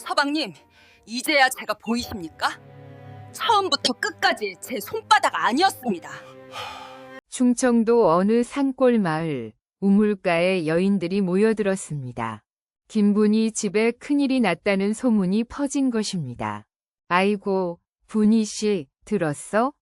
서방님, 이제야 제가 보이십니까? 처음부터 끝까지 제 손바닥 아니었습니다. 충청도 어느 산골 마을 우물가에 여인들이 모여들었습니다. 김분이 집에 큰일이 났다는 소문이 퍼진 것입니다. 아이고, 분이 씨, 들었어?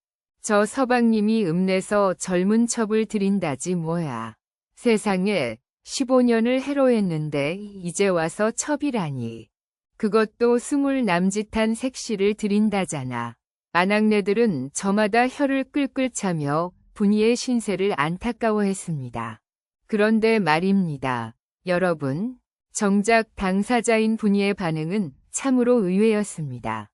저 서방님이 읍내서 젊은 첩을 들인다지 뭐야. 세상에 15년을 해로했는데 이제 와서 첩이라니. 그것도 20 남짓한 색시를 들인다잖아. 아낙네들은 저마다 혀를 끌끌 차며 분이의 신세를 안타까워했습니다. 그런데 말입니다. 여러분, 정작 당사자인 분이의 반응은 참으로 의외였습니다.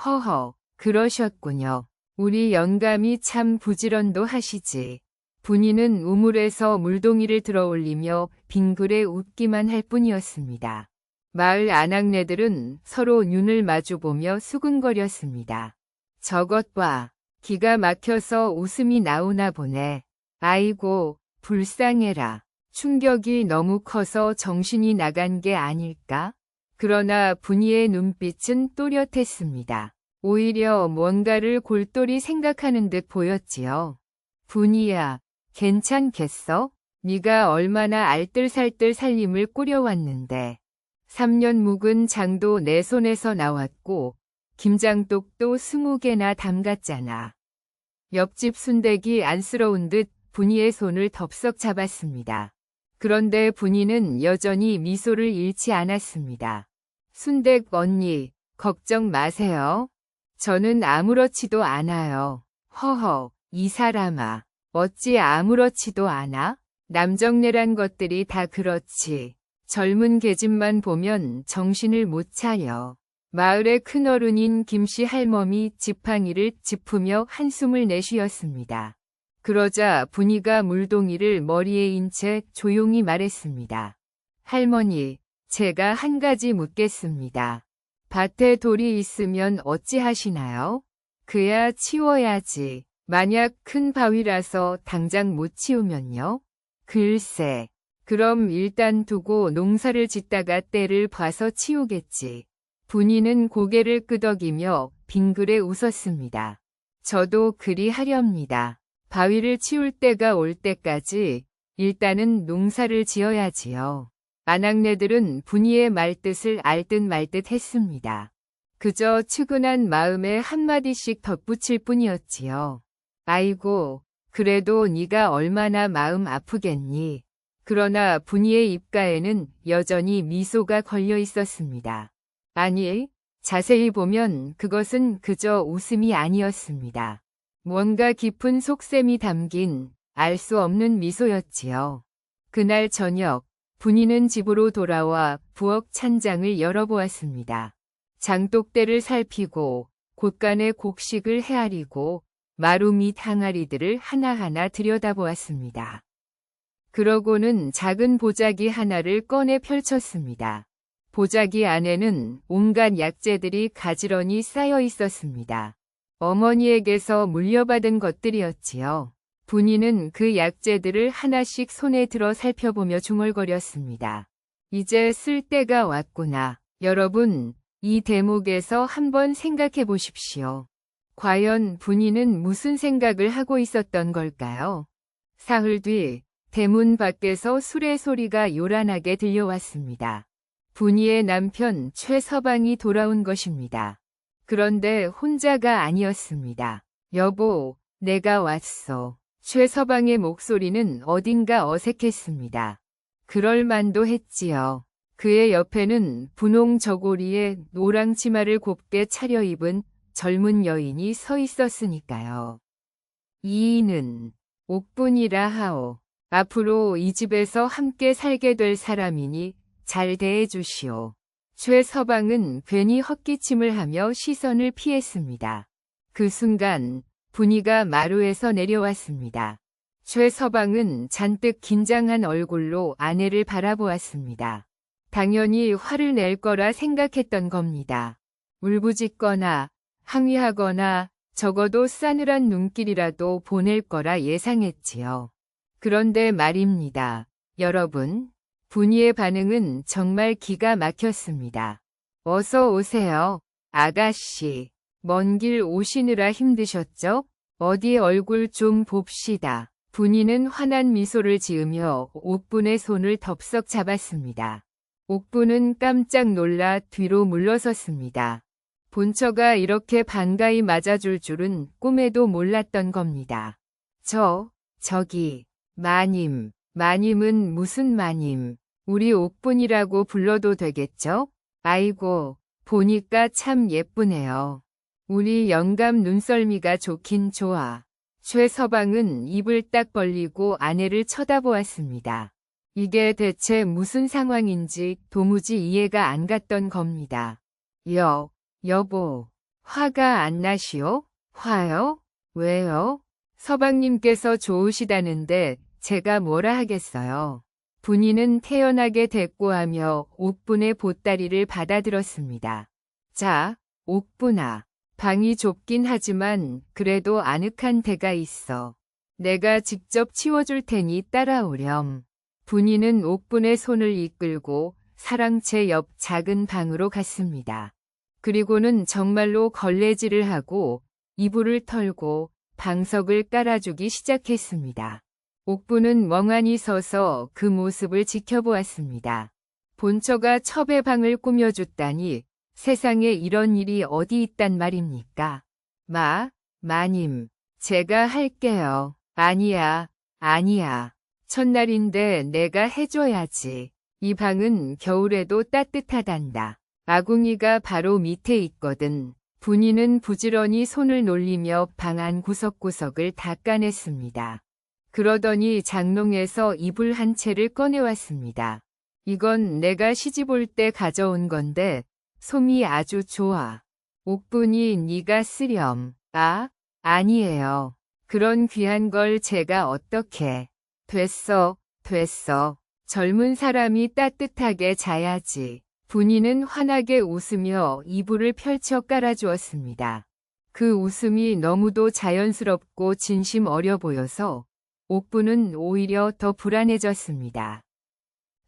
허허, 그러셨군요. 우리 영감이 참 부지런도 하시지. 분이는 우물에서 물동이를 들어올리며 빙그레 웃기만 할 뿐이었습니다. 마을 아낙네들은 서로 눈을 마주보며 수근거렸습니다. 저것 봐. 기가 막혀서 웃음이 나오나 보네. 아이고, 불쌍해라. 충격이 너무 커서 정신이 나간 게 아닐까? 그러나 분이의 눈빛은 또렷했습니다. 오히려 뭔가를 골똘히 생각하는 듯 보였지요. 분이야, 괜찮겠어? 네가 얼마나 알뜰살뜰 살림을 꾸려왔는데. 3년 묵은 장도 내 손에서 나왔고 김장독도 20개나 담갔잖아. 옆집 순댁이 안쓰러운 듯 분이의 손을 덥석 잡았습니다. 그런데 분이는 여전히 미소를 잃지 않았습니다. 순댁 언니, 걱정 마세요. 저는 아무렇지도 않아요. 허허, 이 사람아, 어찌 아무렇지도 않아? 남정네란 것들이 다 그렇지. 젊은 계집만 보면 정신을 못 차려. 마을의 큰어른인 김씨 할멈이 지팡이를 짚으며 한숨을 내쉬었습니다. 그러자 분이가 물동이를 머리에 인 채 조용히 말했습니다. 할머니, 제가 한 가지 묻겠습니다. 밭에 돌이 있으면 어찌하시나요? 그야 치워야지. 만약 큰 바위라서 당장 못 치우면요? 글쎄. 그럼 일단 두고 농사를 짓다가 때를 봐서 치우겠지. 분이는 고개를 끄덕이며 빙그레 웃었습니다. 저도 그리 하렵니다. 바위를 치울 때가 올 때까지 일단은 농사를 지어야지요. 아낙네들은 분이의 말뜻을 알듯 말듯 했습니다. 그저 측은한 마음에 한마디씩 덧붙일 뿐이었지요. 아이고, 그래도 네가 얼마나 마음 아프겠니. 그러나 분이의 입가에는 여전히 미소가 걸려 있었습니다. 아니, 자세히 보면 그것은 그저 웃음이 아니었습니다. 뭔가 깊은 속셈이 담긴 알 수 없는 미소였지요. 그날 저녁, 분이는 집으로 돌아와 부엌 찬장을 열어보았습니다. 장독대를 살피고 곳간에 곡식을 헤아리고 마루 및 항아리들을 하나하나 들여다보았습니다. 그러고는 작은 보자기 하나를 꺼내 펼쳤습니다. 보자기 안에는 온갖 약재들이 가지런히 쌓여 있었습니다. 어머니에게서 물려받은 것들이었지요. 분이는 그 약재들을 하나씩 손에 들어 살펴보며 중얼거렸습니다. 이제 쓸 때가 왔구나. 여러분, 이 대목에서 한번 생각해 보십시오. 과연 분이는 무슨 생각을 하고 있었던 걸까요? 사흘 뒤 대문 밖에서 수레 소리가 요란하게 들려왔습니다. 분이의 남편 최서방이 돌아온 것입니다. 그런데 혼자가 아니었습니다. 여보, 내가 왔어. 최서방의 목소리는 어딘가 어색했습니다. 그럴 만도 했지요. 그의 옆에는 분홍 저고리에 노랑 치마를 곱게 차려입은 젊은 여인이 서 있었으니까요. 이인은 옥분이라 하오. 앞으로 이 집에서 함께 살게 될 사람이니 잘 대해주시오. 최서방은 괜히 헛기침을 하며 시선을 피했습니다. 그 순간 분이가 마루에서 내려왔습니다. 최서방은 잔뜩 긴장한 얼굴로 아내를 바라보았습니다. 당연히 화를 낼 거라 생각했던 겁니다. 울부짖거나 항의하거나 적어도 싸늘한 눈길이라도 보낼 거라 예상했지요. 그런데 말입니다. 여러분, 분이의 반응은 정말 기가 막혔습니다. 어서 오세요, 아가씨. 먼 길 오시느라 힘드셨죠? 어디 얼굴 좀 봅시다. 분이는 환한 미소를 지으며 옥분의 손을 덥석 잡았습니다. 옥분은 깜짝 놀라 뒤로 물러섰습니다. 본처가 이렇게 반가이 맞아줄 줄은 꿈에도 몰랐던 겁니다. 저기, 마님은 무슨 마님? 우리 옥분이라고 불러도 되겠죠? 아이고, 보니까 참 예쁘네요. 우리 영감 눈썰미가 좋긴 좋아. 최서방은 입을 딱 벌리고 아내를 쳐다보았습니다. 이게 대체 무슨 상황인지 도무지 이해가 안 갔던 겁니다. 여보, 화가 안 나시오? 화요? 왜요? 서방님께서 좋으시다는데 제가 뭐라 하겠어요. 분이는 태연하게 대꾸하며 옥분의 보따리를 받아들었습니다. 자, 옥분아. 방이 좁긴 하지만 그래도 아늑한 데가 있어. 내가 직접 치워줄 테니 따라오렴. 분이는 옥분의 손을 이끌고 사랑채 옆 작은 방으로 갔습니다. 그리고는 정말로 걸레질을 하고 이불을 털고 방석을 깔아주기 시작했습니다. 옥분은 멍하니 서서 그 모습을 지켜보았습니다. 본처가 첩의 방을 꾸며줬다니 세상에 이런 일이 어디 있단 말입니까? 마님, 제가 할게요. 아니야. 첫날인데 내가 해줘야지. 이 방은 겨울에도 따뜻하단다. 아궁이가 바로 밑에 있거든. 분이는 부지런히 손을 놀리며 방 안 구석구석을 닦아냈습니다. 그러더니 장롱에서 이불 한 채를 꺼내왔습니다. 이건 내가 시집 올 때 가져온 건데 솜이 아주 좋아. 옥분이 네가 쓰렴. 아니에요. 그런 귀한 걸 제가 어떻게. 됐어. 젊은 사람이 따뜻하게 자야지. 분이는 환하게 웃으며 이불을 펼쳐 깔아주었습니다. 그 웃음이 너무도 자연스럽고 진심 어려 보여서 옥분은 오히려 더 불안해졌습니다.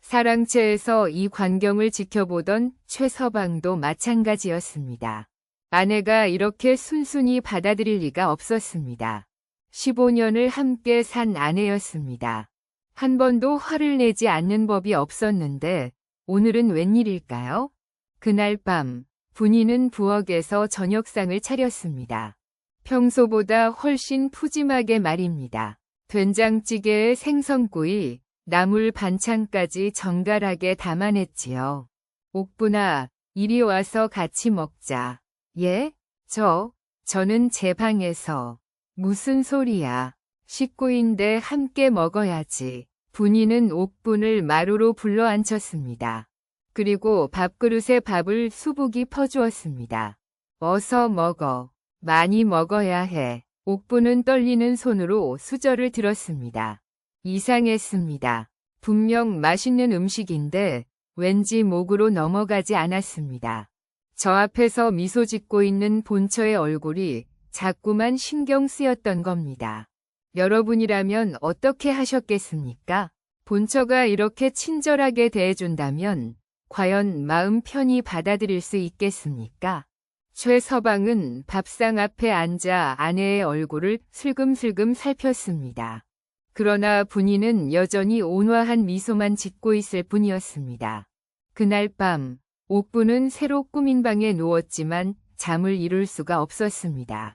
사랑채에서 이 광경을 지켜보던 최서방도 마찬가지였습니다. 아내가 이렇게 순순히 받아들일 리가 없었습니다. 15년을 함께 산 아내였습니다. 한 번도 화를 내지 않는 법이 없었는데 오늘은 웬일일까요? 그날 밤 분이는 부엌에서 저녁상을 차렸습니다. 평소보다 훨씬 푸짐하게 말입니다. 된장찌개에 생선구이, 나물 반찬까지 정갈하게 담아냈지요. 옥분아, 이리 와서 같이 먹자. 예? 저는 제 방에서. 무슨 소리야. 식구인데 함께 먹어야지. 분이는 옥분을 마루로 불러 앉혔습니다. 그리고 밥그릇에 밥을 수북이 퍼주었습니다. 어서 먹어. 많이 먹어야 해. 옥분은 떨리는 손으로 수저를 들었습니다. 이상했습니다. 분명 맛있는 음식인데 왠지 목으로 넘어가지 않았습니다. 저 앞에서 미소 짓고 있는 본처의 얼굴이 자꾸만 신경 쓰였던 겁니다. 여러분이라면 어떻게 하셨겠습니까? 본처가 이렇게 친절하게 대해준다면 과연 마음 편히 받아들일 수 있겠습니까? 최서방은 밥상 앞에 앉아 아내의 얼굴을 슬금슬금 살폈습니다. 그러나 분이는 여전히 온화한 미소만 짓고 있을 뿐이었습니다. 그날 밤, 옥분은 새로 꾸민 방에 누웠지만 잠을 이룰 수가 없었습니다.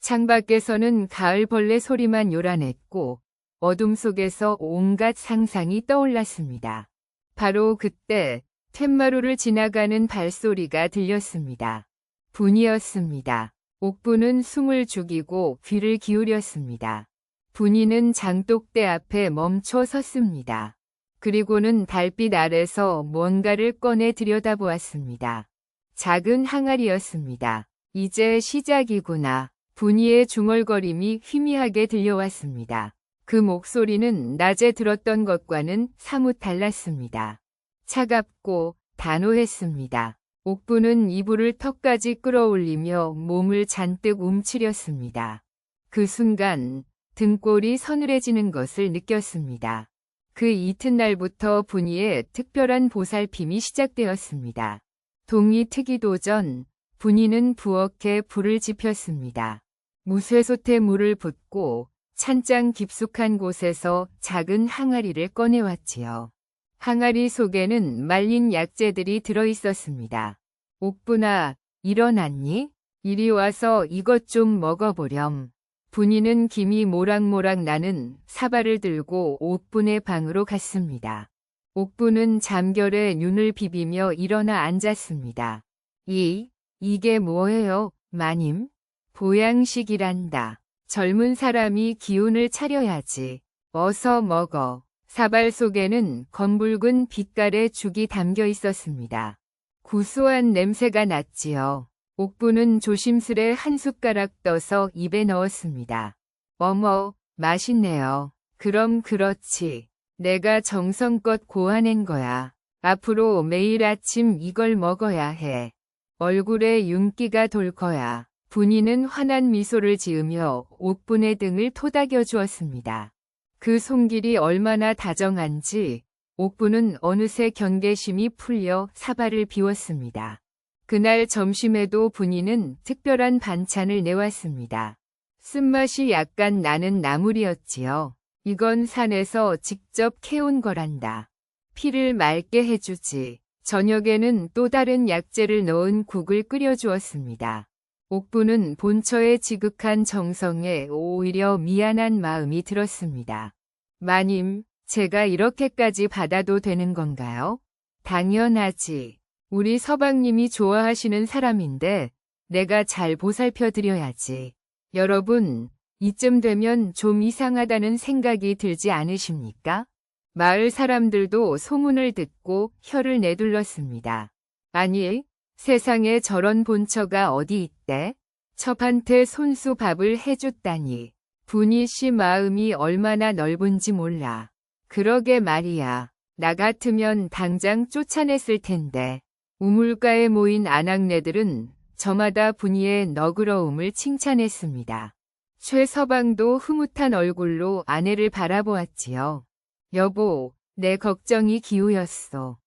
창밖에서는 가을벌레 소리만 요란했고 어둠 속에서 온갖 상상이 떠올랐습니다. 바로 그때 툇마루를 지나가는 발소리가 들렸습니다. 분이었습니다. 옥분은 숨을 죽이고 귀를 기울였습니다. 분이는 장독대 앞에 멈춰 섰습니다. 그리고는 달빛 아래서 뭔가를 꺼내 들여다보았습니다. 작은 항아리였습니다. 이제 시작이구나. 분이의 중얼거림이 희미하게 들려왔습니다. 그 목소리는 낮에 들었던 것과는 사뭇 달랐습니다. 차갑고 단호했습니다. 옥분은 이불을 턱까지 끌어올리며 몸을 잔뜩 움츠렸습니다. 그 순간 등골이 서늘해지는 것을 느꼈습니다. 그 이튿날부터 분이의 특별한 보살핌이 시작되었습니다. 동이 트기도 전 분이는 부엌에 불을 지폈습니다. 무쇠솥에 물을 붓고 찬장 깊숙한 곳에서 작은 항아리를 꺼내왔지요. 항아리 속에는 말린 약재들이 들어있었습니다. 옥분아, 일어났니? 이리 와서 이것 좀 먹어보렴. 분이는 김이 모락모락 나는 사발을 들고 옥분의 방으로 갔습니다. 옥분은 잠결에 눈을 비비며 일어나 앉았습니다. 이게 뭐예요, 마님? 보양식이란다. 젊은 사람이 기운을 차려야지. 어서 먹어. 사발 속에는 검붉은 빛깔의 죽이 담겨 있었습니다. 구수한 냄새가 났지요. 옥분은 조심스레 한 숟가락 떠서 입에 넣었습니다. 어머, 맛있네요. 그럼 그렇지. 내가 정성껏 고아낸 거야. 앞으로 매일 아침 이걸 먹어야 해. 얼굴에 윤기가 돌 거야. 분이는 환한 미소를 지으며 옥분의 등을 토닥여 주었습니다. 그 손길이 얼마나 다정한지 옥분은 어느새 경계심이 풀려 사발을 비웠습니다. 그날 점심에도 분이는 특별한 반찬을 내왔습니다. 쓴맛이 약간 나는 나물이었지요. 이건 산에서 직접 캐온 거란다. 피를 맑게 해주지. 저녁에는 또 다른 약재를 넣은 국을 끓여주었습니다. 옥분은 본처의 지극한 정성에 오히려 미안한 마음이 들었습니다. 마님, 제가 이렇게까지 받아도 되는 건가요? 당연하지. 우리 서방님이 좋아하시는 사람인데 내가 잘 보살펴 드려야지. 여러분, 이쯤 되면 좀 이상하다는 생각이 들지 않으십니까? 마을 사람들도 소문을 듣고 혀를 내둘렀습니다. 아니, 세상에 저런 본처가 어디 있대? 첩한테 손수 밥을 해줬다니. 분이 씨 마음이 얼마나 넓은지 몰라. 그러게 말이야. 나 같으면 당장 쫓아냈을 텐데. 우물가에 모인 아낙네들은 저마다 분이의 너그러움을 칭찬했습니다. 최 서방도 흐뭇한 얼굴로 아내를 바라보았지요. 여보, 내 걱정이 기우였어.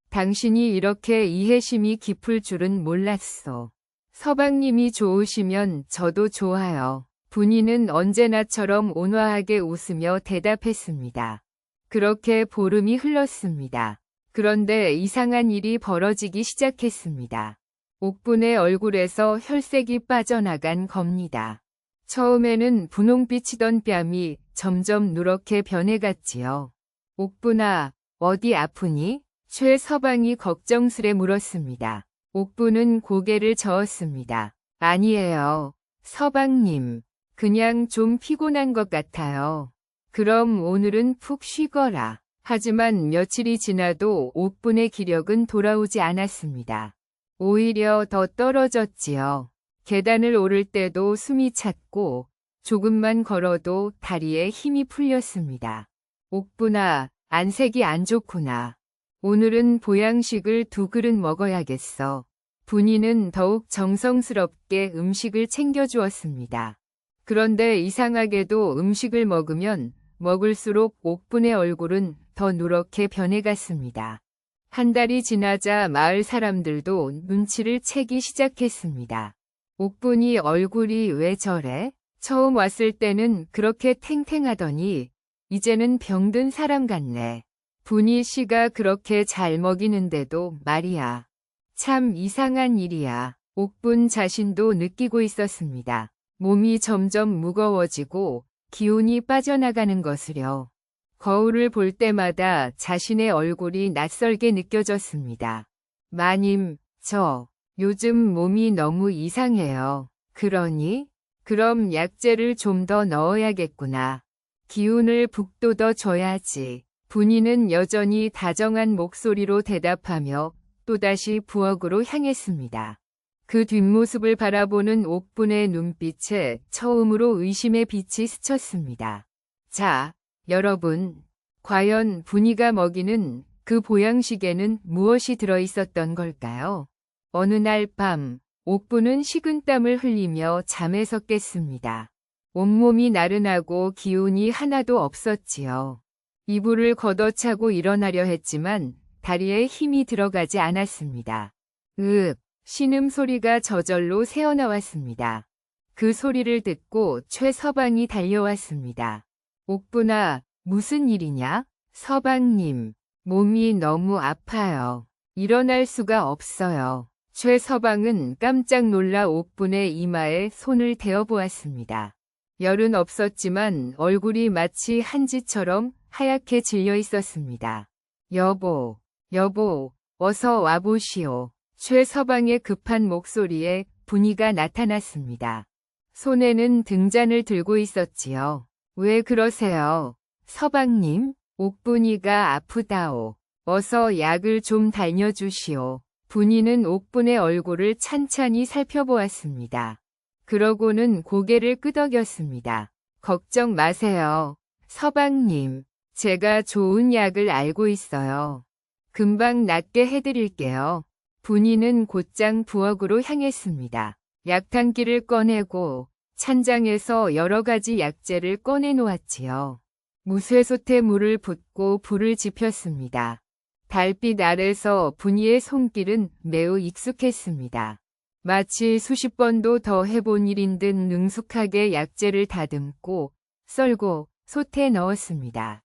당신이 이렇게 이해심이 깊을 줄은 몰랐어. 서방님이 좋으시면 저도 좋아요. 분이는 언제나처럼 온화하게 웃으며 대답했습니다. 그렇게 보름이 흘렀습니다. 그런데 이상한 일이 벌어지기 시작했습니다. 옥분의 얼굴에서 혈색이 빠져나간 겁니다. 처음에는 분홍빛이던 뺨이 점점 누렇게 변해갔지요. 옥분아, 어디 아프니? 최 서방이 걱정스레 물었습니다. 옥분은 고개를 저었습니다. 아니에요. 서방님, 그냥 좀 피곤한 것 같아요. 그럼 오늘은 푹 쉬거라. 하지만 며칠이 지나도 옥분의 기력은 돌아오지 않았습니다. 오히려 더 떨어졌지요. 계단을 오를 때도 숨이 찼고 조금만 걸어도 다리에 힘이 풀렸습니다. 옥분아, 안색이 안 좋구나. 오늘은 보양식을 2그릇 먹어야겠어. 분이는 더욱 정성스럽게 음식을 챙겨주었습니다. 그런데 이상하게도 음식을 먹으면 먹을수록 옥분의 얼굴은 더 누렇게 변해갔습니다. 한 달이 지나자 마을 사람들도 눈치를 채기 시작했습니다. 옥분이 얼굴이 왜 저래? 처음 왔을 때는 그렇게 탱탱하더니 이제는 병든 사람 같네. 분이 씨가 그렇게 잘 먹이는데도 말이야. 참 이상한 일이야. 옥분 자신도 느끼고 있었습니다. 몸이 점점 무거워지고 기운이 빠져나가는 것을요. 거울을 볼 때마다 자신의 얼굴이 낯설게 느껴졌습니다. 마님, 저 요즘 몸이 너무 이상해요. 그러니? 그럼 약재를 좀 더 넣어야겠구나. 기운을 북돋워 줘야지. 분이는 여전히 다정한 목소리로 대답하며 또다시 부엌으로 향했습니다. 그 뒷모습을 바라보는 옥분의 눈빛에 처음으로 의심의 빛이 스쳤습니다. 자, 여러분, 과연 분이가 먹이는 그 보양식에는 무엇이 들어있었던 걸까요? 어느 날 밤, 옥분은 식은땀을 흘리며 잠에서 깼습니다. 온몸이 나른하고 기운이 하나도 없었지요. 이불을 걷어차고 일어나려 했지만 다리에 힘이 들어가지 않았습니다. 신음소리가 저절로 새어나왔습니다. 그 소리를 듣고 최서방이 달려왔습니다. 옥분아, 무슨 일이냐? 서방님, 몸이 너무 아파요. 일어날 수가 없어요. 최서방은 깜짝 놀라 옥분의 이마에 손을 대어보았습니다. 열은 없었지만 얼굴이 마치 한지처럼 하얗게 질려 있었습니다. 여보, 어서 와보시오. 최서방의 급한 목소리에 분이가 나타났습니다. 손에는 등잔을 들고 있었지요. 왜 그러세요? 서방님, 옥분이가 아프다오. 어서 약을 좀 달려주시오. 분이는 옥분의 얼굴을 찬찬히 살펴보았습니다. 그러고는 고개를 끄덕였습니다. 걱정 마세요. 서방님, 제가 좋은 약을 알고 있어요. 금방 낫게 해드릴게요. 분이는 곧장 부엌으로 향했습니다. 약탕기를 꺼내고 찬장에서 여러 가지 약재를 꺼내놓았지요. 무쇠솥에 물을 붓고 불을 지폈습니다. 달빛 아래서 분이의 손길은 매우 익숙했습니다. 마치 수십 번도 더 해본 일인 듯 능숙하게 약재를 다듬고 썰고 솥에 넣었습니다.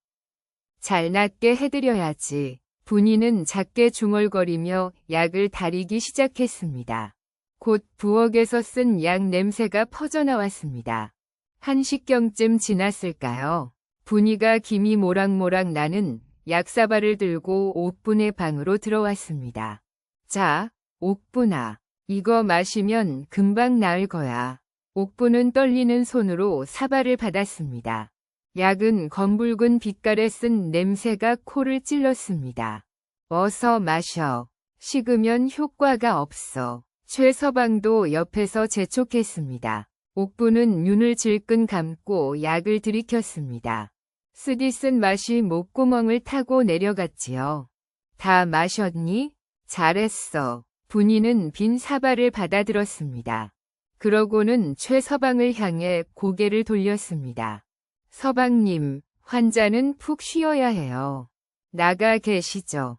잘 낫게 해드려야지. 분이는 작게 중얼거리며 약을 다리기 시작했습니다. 곧 부엌에서 쓴 약 냄새가 퍼져나왔습니다. 1시경쯤 지났을까요? 분이가 김이 모락모락 나는 약사발을 들고 옥분의 방으로 들어왔습니다. 자, 옥분아, 이거 마시면 금방 나을 거야. 옥분은 떨리는 손으로 사발을 받았습니다. 약은 검붉은 빛깔에 쓴 냄새가 코를 찔렀습니다. 어서 마셔. 식으면 효과가 없어. 최서방도 옆에서 재촉했습니다. 옥분은 눈을 질끈 감고 약을 들이켰습니다. 쓰디쓴 맛이 목구멍을 타고 내려갔지요. 다 마셨니? 잘했어. 분이는 빈 사발을 받아들었습니다. 그러고는 최서방을 향해 고개를 돌렸습니다. 서방님, 환자는 푹 쉬어야 해요. 나가 계시죠.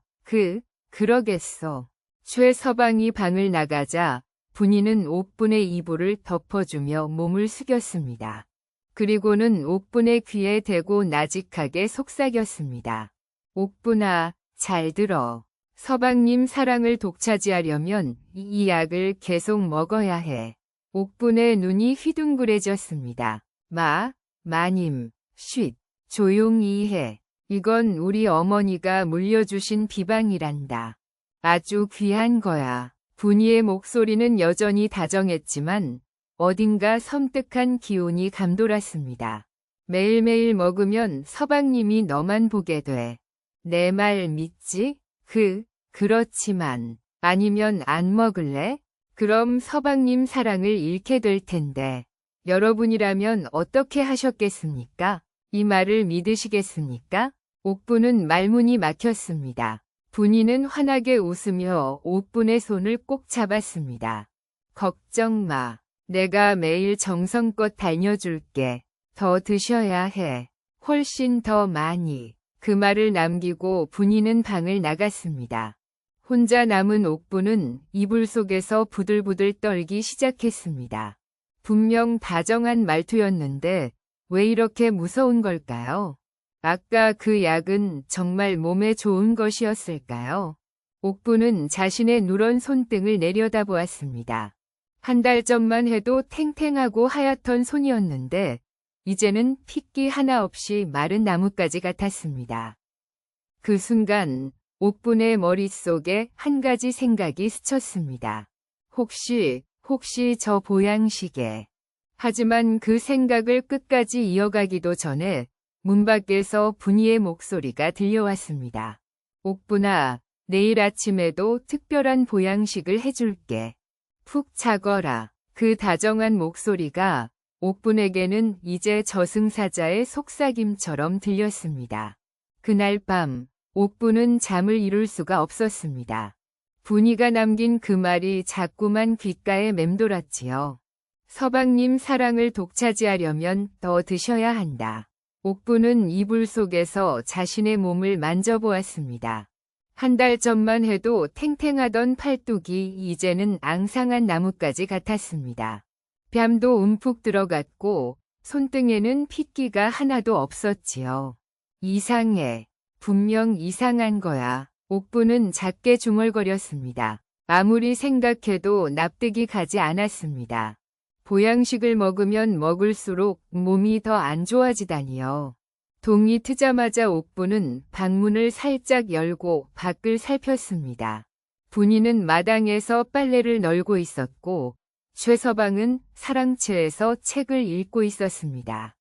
그러겠어. 최서방이 방을 나가자 분이는 옥분의 이불을 덮어주며 몸을 숙였습니다. 그리고는 옥분의 귀에 대고 나직하게 속삭였습니다. 옥분아, 잘 들어. 서방님 사랑을 독차지하려면 이 약을 계속 먹어야 해. 옥분의 눈이 휘둥그레졌습니다. 마님, 쉿, 조용히 해. 이건 우리 어머니가 물려주신 비방이란다. 아주 귀한 거야. 분이의 목소리는 여전히 다정했지만 어딘가 섬뜩한 기운이 감돌았습니다. 매일매일 먹으면 서방님이 너만 보게 돼. 내 말 믿지? 그렇지만 아니면 안 먹을래? 그럼 서방님 사랑을 잃게 될 텐데. 여러분이라면 어떻게 하셨겠습니까? 이 말을 믿으시겠습니까? 옥분은 말문이 막혔습니다. 분이는 환하게 웃으며 옥분의 손을 꼭 잡았습니다. 걱정 마. 내가 매일 정성껏 달려줄게. 더 드셔야 해. 훨씬 더 많이. 그 말을 남기고 분이는 방을 나갔습니다. 혼자 남은 옥분은 이불 속에서 부들부들 떨기 시작했습니다. 분명 다정한 말투였는데 왜 이렇게 무서운 걸까요? 아까 그 약은 정말 몸에 좋은 것이었을까요? 옥분은 자신의 누런 손등을 내려다보았습니다. 한 달 전만 해도 탱탱하고 하얗던 손이었는데 이제는 핏기 하나 없이 마른 나뭇가지 같았습니다. 그 순간 옥분의 머릿속에 한 가지 생각이 스쳤습니다. 혹시 저 보양식에. 하지만 그 생각을 끝까지 이어가기도 전에 문 밖에서 분이의 목소리가 들려왔습니다. 옥분아, 내일 아침에도 특별한 보양식을 해줄게. 푹 자거라. 그 다정한 목소리가 옥분에게는 이제 저승사자의 속삭임처럼 들렸습니다. 그날 밤, 옥분은 잠을 이룰 수가 없었습니다. 분이가 남긴 그 말이 자꾸만 귓가에 맴돌았지요. 서방님 사랑을 독차지하려면 더 드셔야 한다. 옥분은 이불 속에서 자신의 몸을 만져보았습니다. 한 달 전만 해도 탱탱하던 팔뚝이 이제는 앙상한 나뭇가지 같았습니다. 뺨도 움푹 들어갔고 손등에는 핏기가 하나도 없었지요. 이상해. 분명 이상한 거야. 옥부는 작게 중얼거렸습니다. 아무리 생각해도 납득이 가지 않았습니다. 보양식을 먹으면 먹을수록 몸이 더 안 좋아지다니요. 동이 트자마자 옥부는 방문을 살짝 열고 밖을 살폈습니다. 분이는 마당에서 빨래를 널고 있었고 최서방은 사랑채에서 책을 읽고 있었습니다.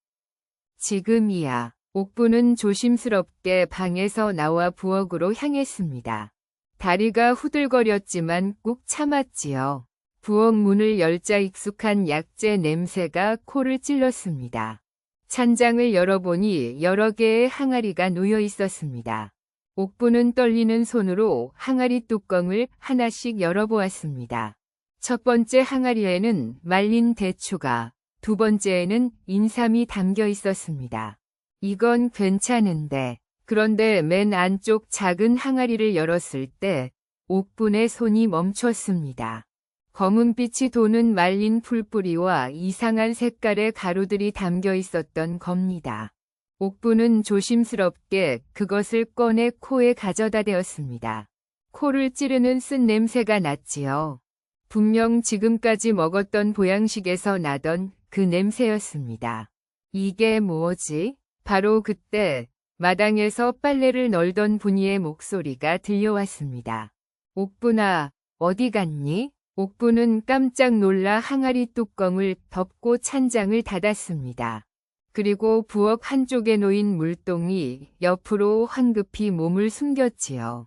지금이야. 옥부는 조심스럽게 방에서 나와 부엌으로 향했습니다. 다리가 후들거렸지만 꾹 참았지요. 부엌 문을 열자 익숙한 약재 냄새가 코를 찔렀습니다. 찬장을 열어보니 여러 개의 항아리가 놓여 있었습니다. 옥부는 떨리는 손으로 항아리 뚜껑을 하나씩 열어보았습니다. 첫 번째 항아리에는 말린 대추가, 두 번째에는 인삼이 담겨 있었습니다. 이건 괜찮은데. 그런데 맨 안쪽 작은 항아리를 열었을 때 옥분의 손이 멈췄습니다. 검은빛이 도는 말린 풀뿌리와 이상한 색깔의 가루들이 담겨 있었던 겁니다. 옥분은 조심스럽게 그것을 꺼내 코에 가져다 대었습니다. 코를 찌르는 쓴 냄새가 났지요. 분명 지금까지 먹었던 보양식에서 나던 그 냄새였습니다. 이게 뭐지? 바로 그때 마당에서 빨래를 널던 분이의 목소리가 들려왔습니다. 옥분아, 어디 갔니? 옥분은 깜짝 놀라 항아리 뚜껑을 덮고 찬장을 닫았습니다. 그리고 부엌 한쪽에 놓인 물동이 옆으로 황급히 몸을 숨겼지요.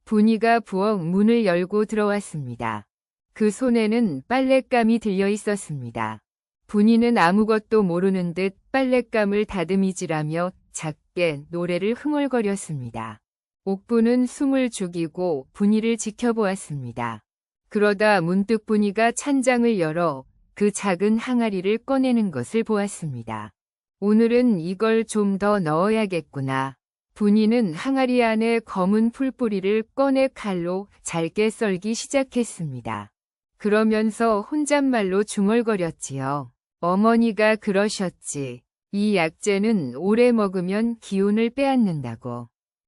분이가 부엌 문을 열고 들어왔습니다. 그 손에는 빨랫감이 들려 있었습니다. 분이는 아무것도 모르는 듯 빨랫감을 다듬이질하며 작게 노래를 흥얼거렸습니다. 옥분은 숨을 죽이고 분이를 지켜보았습니다. 그러다 문득 분이가 찬장을 열어 그 작은 항아리를 꺼내는 것을 보았습니다. 오늘은 이걸 좀 더 넣어야겠구나. 분이는 항아리 안에 검은 풀뿌리를 꺼내 칼로 잘게 썰기 시작했습니다. 그러면서 혼잣말로 중얼거렸지요. 어머니가 그러셨지. 이 약재는 오래 먹으면 기운을 빼앗는다고.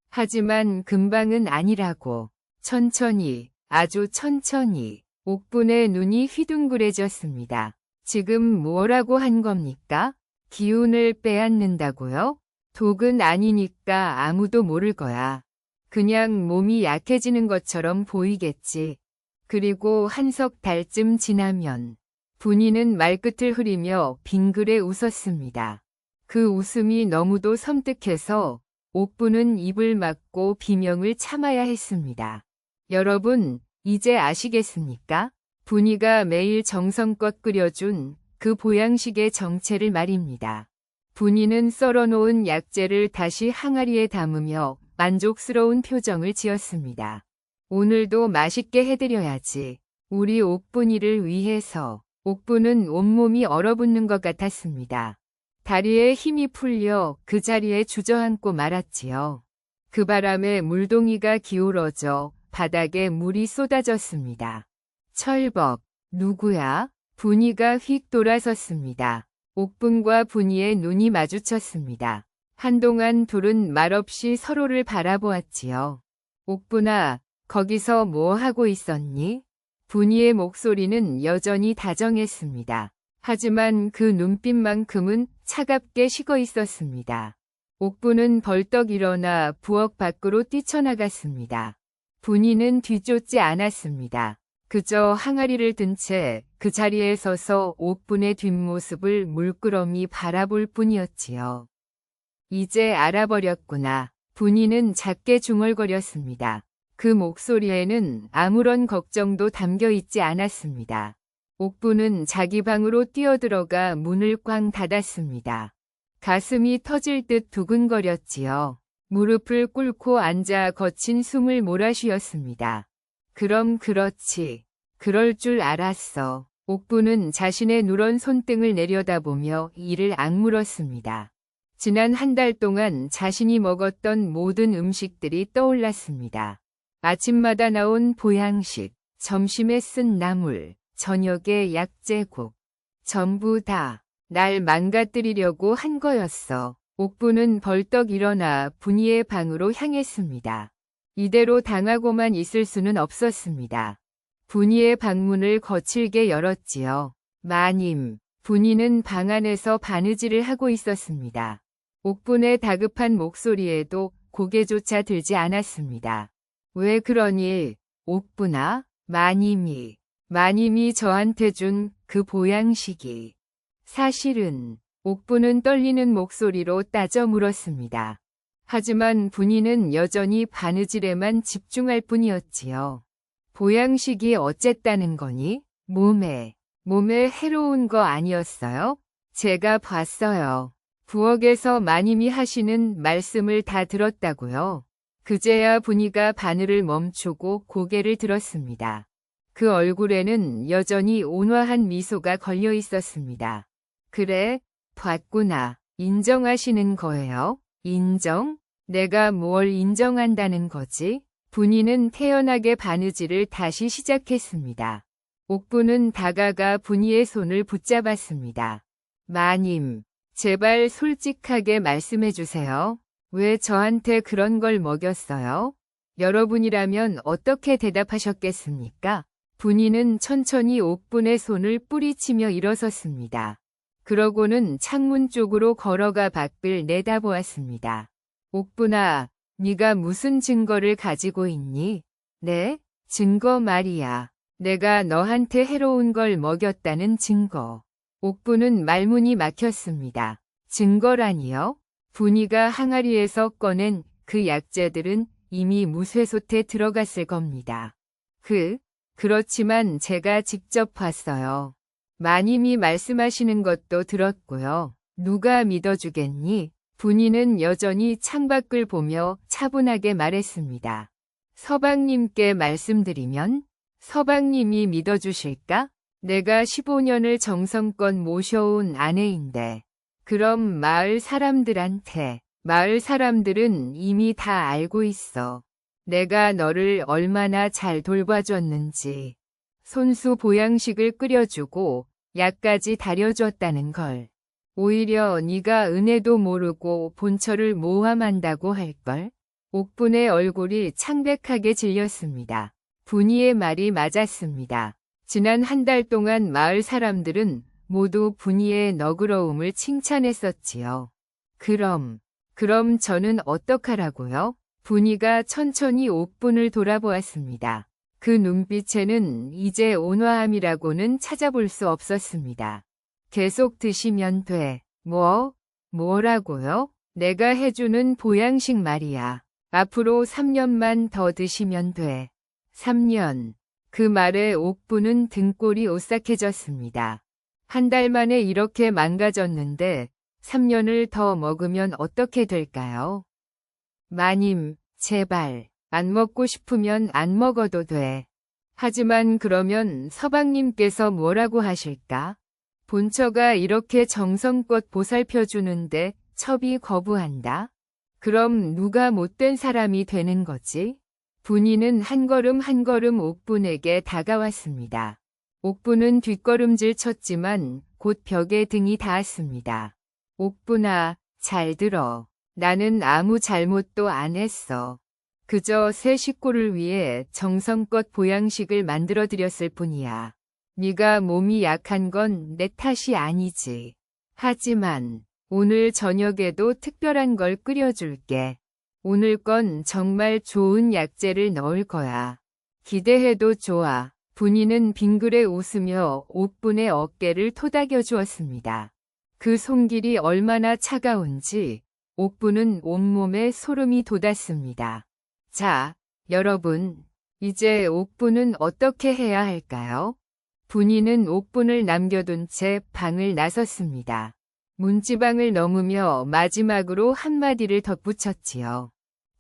하지만 금방은 아니라고. 천천히, 아주 천천히. 옥분의 눈이 휘둥그레졌습니다. 지금 뭐라고 한 겁니까? 기운을 빼앗는다고요? 독은 아니니까 아무도 모를 거야. 그냥 몸이 약해지는 것처럼 보이겠지. 그리고 한 석 달쯤 지나면 분이는 말끝을 흐리며 빙그레 웃었습니다. 그 웃음이 너무도 섬뜩해서 옥분은 입을 막고 비명을 참아야 했습니다. 여러분, 이제 아시겠습니까? 분이가 매일 정성껏 끓여준 그 보양식의 정체를 말입니다. 분이는 썰어놓은 약재를 다시 항아리에 담으며 만족스러운 표정을 지었습니다. 오늘도 맛있게 해드려야지. 우리 옥분이를 위해서. 옥분은 온몸이 얼어붙는 것 같았습니다. 다리에 힘이 풀려 그 자리에 주저앉고 말았지요. 그 바람에 물동이가 기울어져 바닥에 물이 쏟아졌습니다. 철벅, 누구야? 분이가 휙 돌아섰습니다. 옥분과 분이의 눈이 마주쳤습니다. 한동안 둘은 말없이 서로를 바라보았지요. 옥분아, 거기서 뭐 하고 있었니? 분이의 목소리는 여전히 다정했습니다. 하지만 그 눈빛만큼은 차갑게 식어 있었습니다. 옥분은 벌떡 일어나 부엌 밖으로 뛰쳐나갔습니다. 분이는 뒤쫓지 않았습니다. 그저 항아리를 든 채 그 자리에 서서 옥분의 뒷모습을 물끄러미 바라볼 뿐이었지요. 이제 알아버렸구나. 분이는 작게 중얼거렸습니다. 그 목소리에는 아무런 걱정도 담겨 있지 않았습니다. 옥분은 자기 방으로 뛰어들어가 문을 꽝 닫았습니다. 가슴이 터질 듯 두근거렸지요. 무릎을 꿇고 앉아 거친 숨을 몰아쉬었습니다. 그럼 그렇지. 그럴 줄 알았어. 옥분은 자신의 누런 손등을 내려다보며 이를 악물었습니다. 지난 한 달 동안 자신이 먹었던 모든 음식들이 떠올랐습니다. 아침마다 나온 보양식, 점심에 쓴 나물, 저녁에 약제국. 전부 다 날 망가뜨리려고 한 거였어. 옥부는 벌떡 일어나 분이의 방으로 향했습니다. 이대로 당하고만 있을 수는 없었습니다. 분이의 방문을 거칠게 열었지요. 마님, 분이는 방 안에서 바느질을 하고 있었습니다. 옥분의 다급한 목소리에도 고개조차 들지 않았습니다. 왜 그러니, 옥분아? 마님이 저한테 준 그 보양식이. 사실은, 옥분은 떨리는 목소리로 따져 물었습니다. 하지만 분이는 여전히 바느질에만 집중할 뿐이었지요. 보양식이 어쨌다는 거니? 몸에 해로운 거 아니었어요? 제가 봤어요. 부엌에서 마님이 하시는 말씀을 다 들었다고요. 그제야 분이가 바늘을 멈추고 고개를 들었습니다. 그 얼굴에는 여전히 온화한 미소가 걸려 있었습니다. 그래, 봤구나. 인정하시는 거예요? 인정? 내가 뭘 인정한다는 거지? 분이는 태연하게 바느질을 다시 시작했습니다. 옥분은 다가가 분이의 손을 붙잡았습니다. 마님, 제발 솔직하게 말씀해 주세요. 왜 저한테 그런 걸 먹였어요? 여러분이라면 어떻게 대답하셨겠습니까? 분이는 천천히 옥분의 손을 뿌리치며 일어섰습니다. 그러고는 창문 쪽으로 걸어가 밖을 내다보았습니다. 옥분아, 네가 무슨 증거를 가지고 있니? 네? 증거 말이야. 내가 너한테 해로운 걸 먹였다는 증거. 옥분은 말문이 막혔습니다. 증거라니요? 분이가 항아리에서 꺼낸 그 약재들은 이미 무쇠솥에 들어갔을 겁니다. 그렇지만 제가 직접 봤어요. 마님이 말씀하시는 것도 들었고요. 누가 믿어주겠니? 분이는 여전히 창밖을 보며 차분하게 말했습니다. 서방님께 말씀드리면? 서방님이 믿어주실까? 내가 15년을 정성껏 모셔온 아내인데. 그럼 마을 사람들은 이미 다 알고 있어. 내가 너를 얼마나 잘 돌봐줬는지. 손수 보양식을 끓여주고 약까지 다려줬다는 걸. 오히려 네가 은혜도 모르고 본처를 모함한다고 할걸? 옥분의 얼굴이 창백하게 질렸습니다. 분이의 말이 맞았습니다. 지난 한 달 동안 마을 사람들은 모두 분이의 너그러움을 칭찬했었지요. 그럼 저는 어떡하라고요? 분이가 천천히 옥분을 돌아보았습니다. 그 눈빛에는 이제 온화함이라고는 찾아볼 수 없었습니다. 계속 드시면 돼. 뭐라고요? 내가 해주는 보양식 말이야. 앞으로 3년만 더 드시면 돼. 3년. 그 말에 옥분은 등골이 오싹해졌습니다. 한 달 만에 이렇게 망가졌는데 3년을 더 먹으면 어떻게 될까요? 마님, 제발. 안 먹고 싶으면 안 먹어도 돼. 하지만 그러면 서방님께서 뭐라고 하실까? 본처가 이렇게 정성껏 보살펴주는데 첩이 거부한다? 그럼 누가 못된 사람이 되는 거지? 분이는 한 걸음 한 걸음 옥분에게 다가왔습니다. 옥분은 뒷걸음질 쳤지만 곧 벽에 등이 닿았습니다. 옥분아, 잘 들어. 나는 아무 잘못도 안 했어. 그저 새 식구를 위해 정성껏 보양식을 만들어드렸을 뿐이야. 네가 몸이 약한 건 내 탓이 아니지. 하지만 오늘 저녁에도 특별한 걸 끓여줄게. 오늘 건 정말 좋은 약재를 넣을 거야. 기대해도 좋아. 분이는 빙그레 웃으며 옥분의 어깨를 토닥여 주었습니다. 그 손길이 얼마나 차가운지 옥분은 온몸에 소름이 돋았습니다. 자, 여러분, 이제 옥분은 어떻게 해야 할까요? 분이는 옥분을 남겨둔 채 방을 나섰습니다. 문지방을 넘으며 마지막으로 한마디를 덧붙였지요.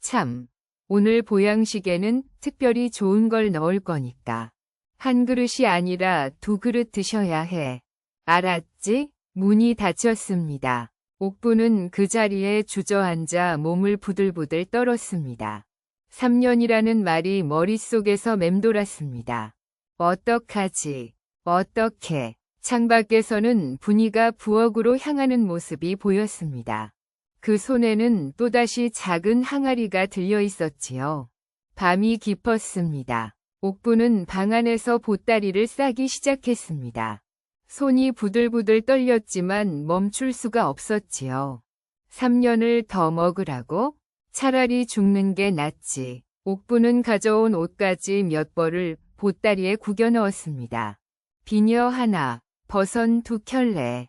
참, 오늘 보양식에는 특별히 좋은 걸 넣을 거니까. 한 그릇이 아니라 2그릇 드셔야 해. 알았지? 문이 닫혔습니다. 옥분은 그 자리에 주저앉아 몸을 부들부들 떨었습니다. 3년이라는 말이 머릿속에서 맴돌았습니다. 어떡하지? 어떻게? 창밖에서는 분이가 부엌으로 향하는 모습이 보였습니다. 그 손에는 또다시 작은 항아리가 들려 있었지요. 밤이 깊었습니다. 옥부는 방 안에서 보따리를 싸기 시작했습니다. 손이 부들부들 떨렸지만 멈출 수가 없었지요. 3년을 더 먹으라고? 차라리 죽는 게 낫지. 옥부는 가져온 옷까지 몇 벌을 보따리에 구겨 넣었습니다. 비녀 하나, 버선 2켤레.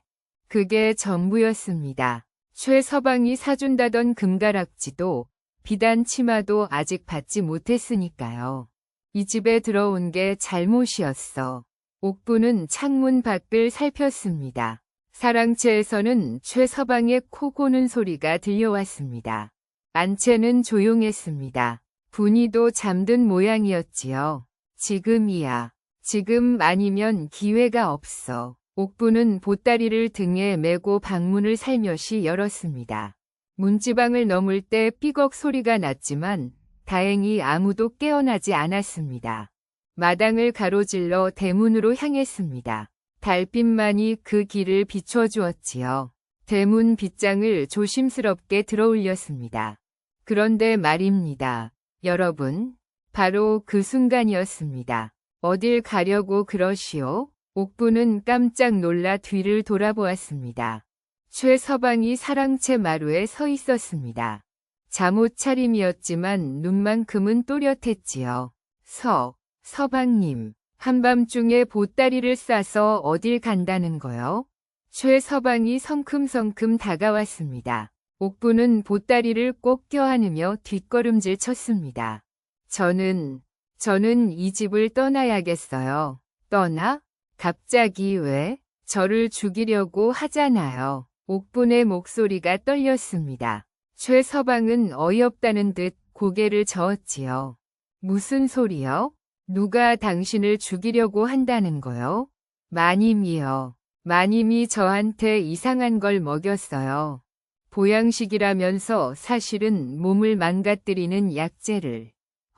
그게 전부였습니다. 최 서방이 사준다던 금가락지도 비단 치마도 아직 받지 못했으니까요. 이 집에 들어온 게 잘못이었어. 옥부는 창문 밖을 살폈습니다. 사랑채에서는 최 서방의 코 고는 소리가 들려왔습니다. 안채는 조용했습니다. 분이도 잠든 모양이었지요. 지금이야. 지금 아니면 기회가 없어. 옥부는 보따리를 등에 메고 방문을 살며시 열었습니다. 문지방을 넘을 때 삐걱 소리가 났지만 다행히 아무도 깨어나지 않았습니다. 마당을 가로질러 대문으로 향했습니다. 달빛만이 그 길을 비춰주었지요. 대문 빗장을 조심스럽게 들어올렸습니다. 그런데 말입니다. 여러분, 바로 그 순간이었습니다. 어딜 가려고 그러시오? 옥부는 깜짝 놀라 뒤를 돌아보았습니다. 최 서방이 사랑채 마루에 서 있었습니다. 잠옷 차림이었지만 눈만큼은 또렷했지요. 서방님, 한밤중에 보따리를 싸서 어딜 간다는 거요? 최 서방이 성큼성큼 다가왔습니다. 옥부는 보따리를 꼭 껴안으며 뒷걸음질 쳤습니다. 저는 이 집을 떠나야겠어요. 떠나? 갑자기 왜? 저를 죽이려고 하잖아요. 옥분의 목소리가 떨렸습니다. 최 서방은 어이없다는 듯 고개를 저었지요. 무슨 소리요? 누가 당신을 죽이려고 한다는 거요? 마님이요. 마님이 저한테 이상한 걸 먹였어요. 보양식이라면서 사실은 몸을 망가뜨리는 약재를.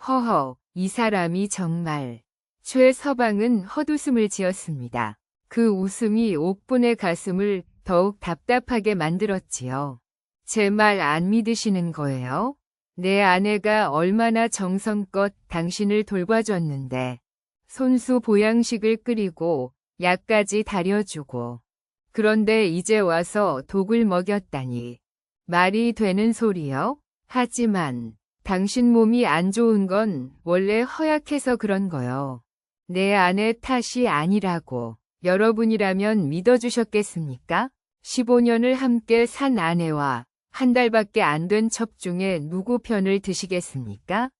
허허, 이 사람이 정말. 최 서방은 헛웃음을 지었습니다. 그 웃음이 옥분의 가슴을 더욱 답답하게 만들었지요. 제 말 안 믿으시는 거예요? 내 아내가 얼마나 정성껏 당신을 돌봐줬는데, 손수 보양식을 끓이고 약까지 다려주고, 그런데 이제 와서 독을 먹였다니. 말이 되는 소리요? 하지만 당신 몸이 안 좋은 건 원래 허약해서 그런 거요. 내 아내 탓이 아니라고. 여러분이라면 믿어주셨겠습니까? 15년을 함께 산 아내와 한 달밖에 안 된 첩 중에 누구 편을 드시겠습니까?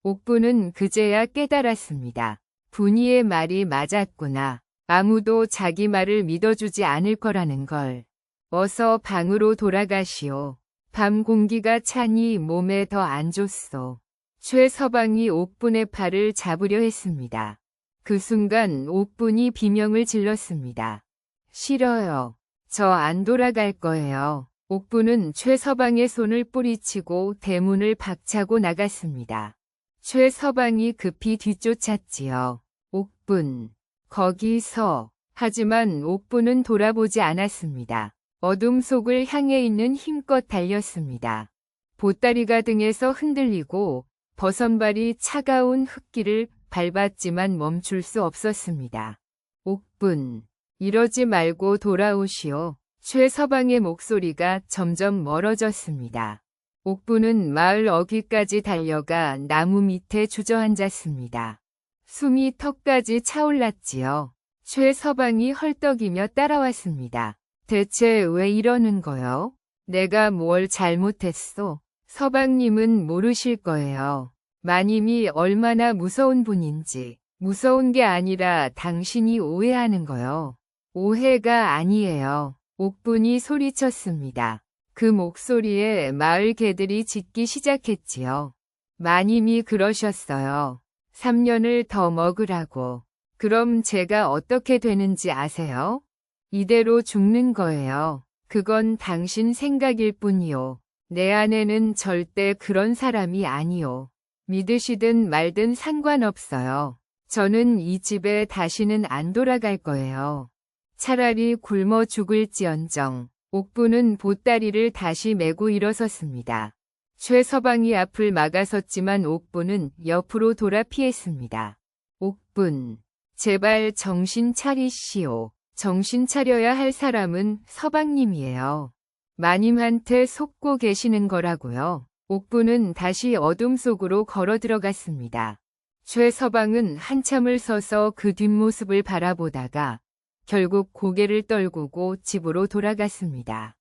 옥부는 그제야 깨달았습니다. 분이의 말이 맞았구나. 아무도 자기 말을 믿어주지 않을 거라는 걸. 어서 방으로 돌아가시오. 밤 공기가 차니 몸에 더 안 좋소. 최 서방이 옥분의 팔을 잡으려 했습니다. 그 순간 옥분이 비명을 질렀습니다. 싫어요. 저 안 돌아갈 거예요. 옥분은 최 서방의 손을 뿌리치고 대문을 박차고 나갔습니다. 최 서방이 급히 뒤쫓았지요. 옥분, 거기서. 하지만 옥분은 돌아보지 않았습니다. 어둠 속을 향해 있는 힘껏 달렸습니다. 보따리가 등에서 흔들리고 버선발이 차가운 흙길을 밟았지만 멈출 수 없었습니다. 옥분, 이러지 말고 돌아오시오. 최 서방의 목소리가 점점 멀어졌습니다. 옥분은 마을 어귀까지 달려가 나무 밑에 주저앉았습니다. 숨이 턱까지 차올랐지요. 최 서방이 헐떡이며 따라왔습니다. 대체 왜 이러는 거요? 내가 뭘 잘못했소? 서방님은 모르실 거예요. 마님이 얼마나 무서운 분인지. 무서운 게 아니라 당신이 오해하는 거요. 오해가 아니에요. 옥분이 소리쳤습니다. 그 목소리에 마을 개들이 짖기 시작했지요. 마님이 그러셨어요. 3년을 더 먹으라고. 그럼 제가 어떻게 되는지 아세요? 이대로 죽는 거예요. 그건 당신 생각일 뿐이요. 내 아내는 절대 그런 사람이 아니요. 믿으시든 말든 상관없어요. 저는 이 집에 다시는 안 돌아갈 거예요. 차라리 굶어 죽을지언정. 옥부는 보따리를 다시 메고 일어섰습니다. 최서방이 앞을 막아섰지만 옥부는 옆으로 돌아 피했습니다. 옥분, 제발 정신 차리시오. 정신 차려야 할 사람은 서방님이에요. 마님한테 속고 계시는 거라고요. 옥부는 다시 어둠 속으로 걸어 들어갔습니다. 최서방은 한참을 서서 그 뒷모습을 바라보다가 결국 고개를 떨구고 집으로 돌아갔습니다.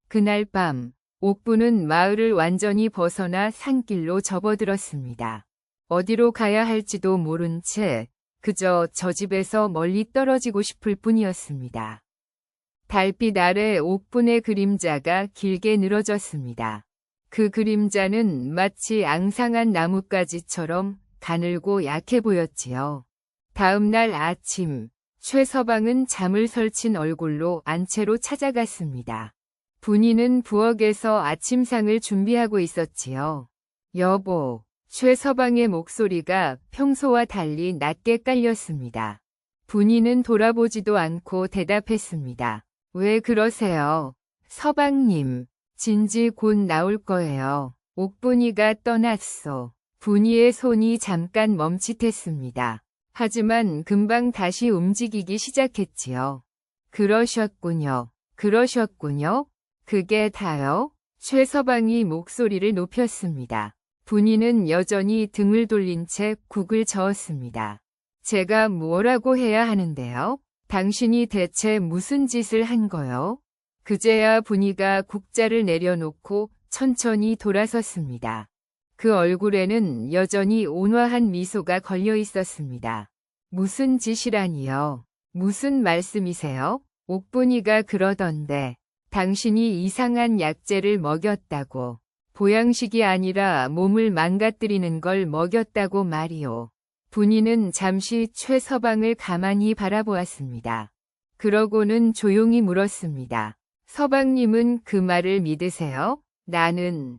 그날 밤, 옥부는 마을을 완전히 벗어나 산길로 접어들었습니다. 어디로 가야 할지도 모른 채 그저 저 집에서 멀리 떨어지고 싶을 뿐이었습니다. 달빛 아래 옥분의 그림자가 길게 늘어졌습니다. 그 그림자는 마치 앙상한 나뭇가지처럼 가늘고 약해 보였지요. 다음 날 아침, 최서방은 잠을 설친 얼굴로 안채로 찾아갔습니다. 분이는 부엌에서 아침상을 준비하고 있었지요. 여보, 최서방의 목소리가 평소와 달리 낮게 깔렸습니다. 분이는 돌아보지도 않고 대답했습니다. 왜 그러세요? 서방님, 진지 곧 나올 거예요. 옥분이가 떠났소. 분이의 손이 잠깐 멈칫했습니다. 하지만 금방 다시 움직이기 시작했지요. 그러셨군요. 그러셨군요. 그게 다요? 최서방이 목소리를 높였습니다. 분이는 여전히 등을 돌린 채 국을 저었습니다. 제가 뭐라고 해야 하는데요? 당신이 대체 무슨 짓을 한 거요? 그제야 분이가 국자를 내려놓고 천천히 돌아섰습니다. 그 얼굴에는 여전히 온화한 미소가 걸려 있었습니다. 무슨 짓이라니요? 무슨 말씀이세요? 옥분이가 그러던데 당신이 이상한 약재를 먹였다고. 보양식이 아니라 몸을 망가뜨리는 걸 먹였다고 말이오. 분이는 잠시 최서방을 가만히 바라보았습니다. 그러고는 조용히 물었습니다. 서방님은 그 말을 믿으세요? 나는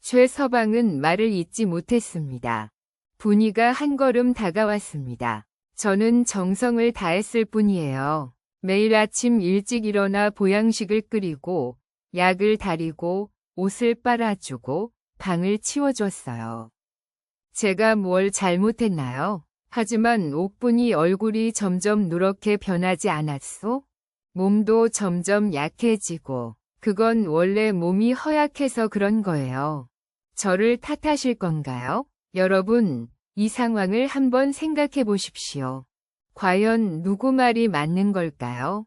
최서방은 말을 잇지 못했습니다. 분이가 한 걸음 다가왔습니다. 저는 정성을 다했을 뿐이에요. 매일 아침 일찍 일어나 보양식을 끓이고 약을 다리고 옷을 빨아주고 방을 치워줬어요. 제가 뭘 잘못했나요? 하지만 옥분이 얼굴이 점점 누렇게 변하지 않았소? 몸도 점점 약해지고 그건 원래 몸이 허약해서 그런 거예요. 저를 탓하실 건가요? 여러분, 이 상황을 한번 생각해 보십시오. 과연 누구 말이 맞는 걸까요?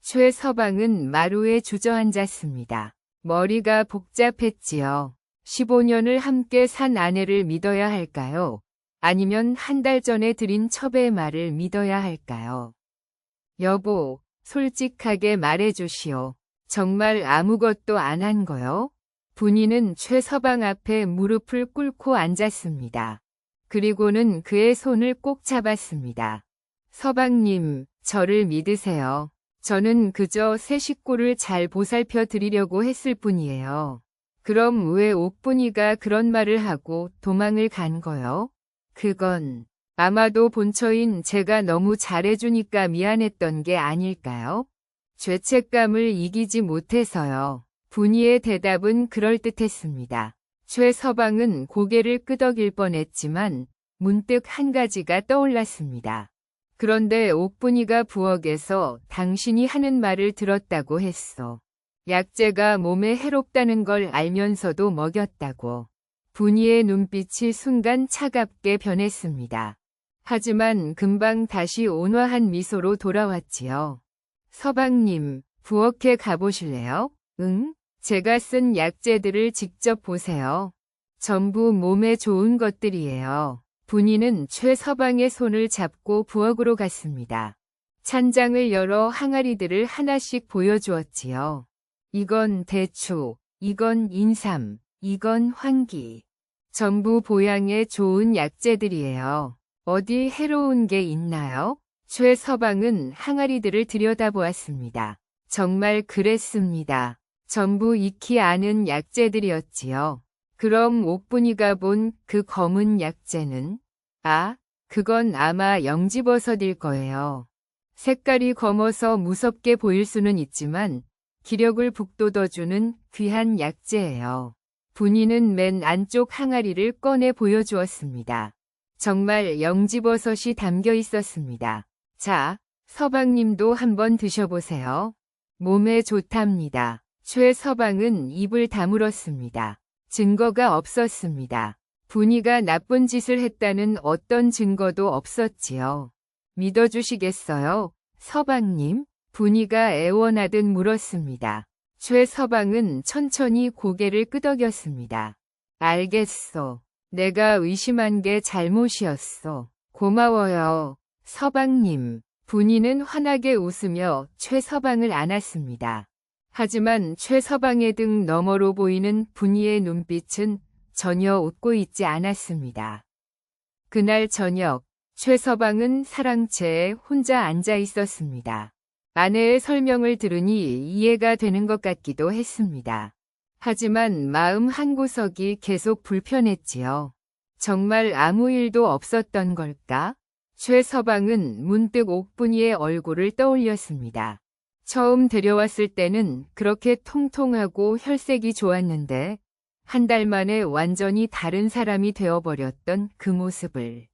최서방은 마루에 주저앉았습니다. 머리가 복잡했지요. 15년을 함께 산 아내를 믿어야 할까요? 아니면 한 달 전에 드린 첩의 말을 믿어야 할까요? 여보, 솔직하게 말해주시오. 정말 아무것도 안 한 거요? 분이는 최서방 앞에 무릎을 꿇고 앉았습니다. 그리고는 그의 손을 꼭 잡았습니다. 서방님, 저를 믿으세요. 저는 그저 새 식구를 잘 보살펴 드리려고 했을 뿐이에요. 그럼 왜 옥분이가 그런 말을 하고 도망을 간 거요? 그건 아마도 본처인 제가 너무 잘해주니까 미안했던 게 아닐까요? 죄책감을 이기지 못해서요. 분이의 대답은 그럴듯했습니다. 최서방은 고개를 끄덕일 뻔했지만 문득 한 가지가 떠올랐습니다. 그런데 옥분이가 부엌에서 당신이 하는 말을 들었다고 했어. 약재가 몸에 해롭다는 걸 알면서도 먹였다고. 분이의 눈빛이 순간 차갑게 변했습니다. 하지만 금방 다시 온화한 미소로 돌아왔지요. 서방님, 부엌에 가보실래요? 응? 제가 쓴 약재들을 직접 보세요. 전부 몸에 좋은 것들이에요. 분이는 최서방의 손을 잡고 부엌으로 갔습니다. 찬장을 열어 항아리들을 하나씩 보여주었지요. 이건 대추, 이건 인삼, 이건 황기. 전부 보양에 좋은 약재들이에요. 어디 해로운 게 있나요? 최서방은 항아리들을 들여다보았습니다. 정말 그랬습니다. 전부 익히 아는 약재들이었지요. 그럼 옥분이가 본 그 검은 약재는? 아, 그건 아마 영지버섯일 거예요. 색깔이 검어서 무섭게 보일 수는 있지만 기력을 북돋워주는 귀한 약재예요. 분이는 맨 안쪽 항아리를 꺼내 보여주었습니다. 정말 영지버섯이 담겨 있었습니다. 자, 서방님도 한번 드셔보세요. 몸에 좋답니다. 최서방은 입을 다물었습니다. 증거가 없었습니다. 분이가 나쁜 짓을 했다는 어떤 증거도 없었지요. 믿어주시겠어요, 서방님? 분이가 애원하듯 물었습니다. 최서방은 천천히 고개를 끄덕였습니다. 알겠소. 내가 의심한 게 잘못이었소. 고마워요, 서방님. 분이는 환하게 웃으며 최서방을 안았습니다. 하지만 최서방의 등 너머로 보이는 분이의 눈빛은 전혀 웃고 있지 않았습니다. 그날 저녁, 최서방은 사랑채에 혼자 앉아 있었습니다. 아내의 설명을 들으니 이해가 되는 것 같기도 했습니다. 하지만 마음 한구석이 계속 불편했지요. 정말 아무 일도 없었던 걸까? 최서방은 문득 옥분이의 얼굴을 떠올렸습니다. 처음 데려왔을 때는 그렇게 통통하고 혈색이 좋았는데 한 달 만에 완전히 다른 사람이 되어버렸던 그 모습을.